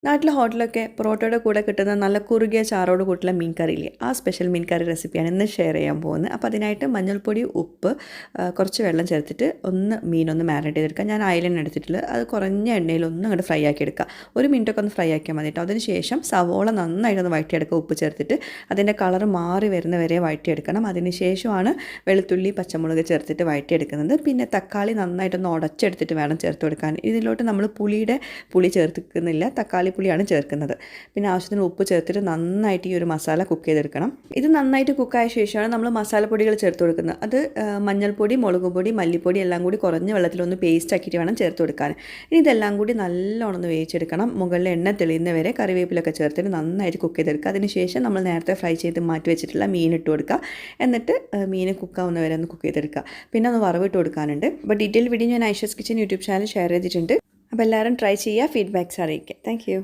നാട്ടിലെ ഹോട്ടലൊക്കെ പൊറോട്ടയുടെ കൂടെ കിട്ടുന്ന നല്ല കുറുകിയ ചാറോട് കൂട്ടുള്ള മീൻ കറിയില്ലേ, ആ സ്പെഷ്യൽ മീൻ കറി റെസിപ്പിയാണ് ഇന്ന് ഷെയർ ചെയ്യാൻ പോകുന്നത്. അപ്പോൾ അതിനായിട്ട് മഞ്ഞൾപ്പൊടി, ഉപ്പ്, കുറച്ച് വെള്ളം ചേർത്തിട്ട് മീനൊന്ന് മാരിനേറ്റ് ചെയ്തെടുക്കുക. ഞാൻ അയലയാണ് എടുത്തിട്ടുള്ളത്. അത് കുറഞ്ഞ എണ്ണയിൽ അങ്ങോട്ട് ഫ്രൈ ആക്കി എടുക്കുക. 1 മിനിറ്റൊക്കെ ഒന്ന് ഫ്രൈ ആക്കിയാൽ മതി കേട്ടോ. അതിനുശേഷം സവോള നന്നായിട്ടൊന്ന് വഴറ്റിയെടുക്കുക. ഉപ്പ് ചേർത്തിട്ട് അതിൻ്റെ കളർ മാറി വരുന്ന വരെ വഴറ്റിയെടുക്കണം. അതിനുശേഷമാണ് വെളുത്തുള്ളി, പച്ചമുളക് ചേർത്തിട്ട് വഴറ്റിയെടുക്കുന്നത്. പിന്നെ തക്കാളി നന്നായിട്ടൊന്ന് ഉടച്ചെടുത്തിട്ട് വേണം ചേർത്ത് കൊടുക്കാൻ. ഇതിലോട്ട് നമ്മൾ പുളി ചേർത്തിക്കുന്നില്ല, തക്കാളി പുളിയാണ് ചേർക്കുന്നത്. പിന്നെ ആവശ്യത്തിന് ഉപ്പ് ചേർത്തിട്ട് നന്നായിട്ട് ഈ ഒരു മസാല കുക്ക് ചെയ്തെടുക്കണം. ഇത് നന്നായിട്ട് കുക്കായ ശേഷമാണ് നമ്മൾ മസാലപ്പൊടികൾ ചേർത്ത് കൊടുക്കുന്നത്. അത് മഞ്ഞൾപ്പൊടി, മുളക് പൊടി, മല്ലിപ്പൊടി എല്ലാം കൂടി കുറഞ്ഞ വെള്ളത്തിലൊന്ന് പേസ്റ്റ് ആക്കിയിട്ട് വേണം ചേർത്ത് കൊടുക്കാൻ. ഇനി ഇതെല്ലാം കൂടി നല്ലോണം ഒന്ന് വേവിച്ചെടുക്കണം. മുകളിൽ എണ്ണ തെളിയുന്ന വരെ കറിവേപ്പിലൊക്കെ ചേർത്തിട്ട് നന്നായിട്ട് കുക്ക് ചെയ്തെടുക്കുക. അതിനുശേഷം നമ്മൾ നേരത്തെ ഫ്രൈ ചെയ്ത് മാറ്റി വെച്ചിട്ടുള്ള മീൻ ഇട്ട് കൊടുക്കുക. എന്നിട്ട് മീൻ കുക്കാവുന്ന വരെ ഒന്ന് കുക്ക് ചെയ്തെടുക്കുക. പിന്നെ ഒന്ന് വറവിട്ട് കൊടുക്കാനുണ്ട്. അപ്പോൾ ഡീറ്റെയിൽ വീഡിയോ ഞാൻ Aisha's kitchen YouTube channel share ചെയ്തിട്ടുണ്ട്. അപ്പോൾ എല്ലാവരും ട്രൈ ചെയ്യുക, ഫീഡ്ബാക്ക്സ് അറിയിക്കുക. താങ്ക്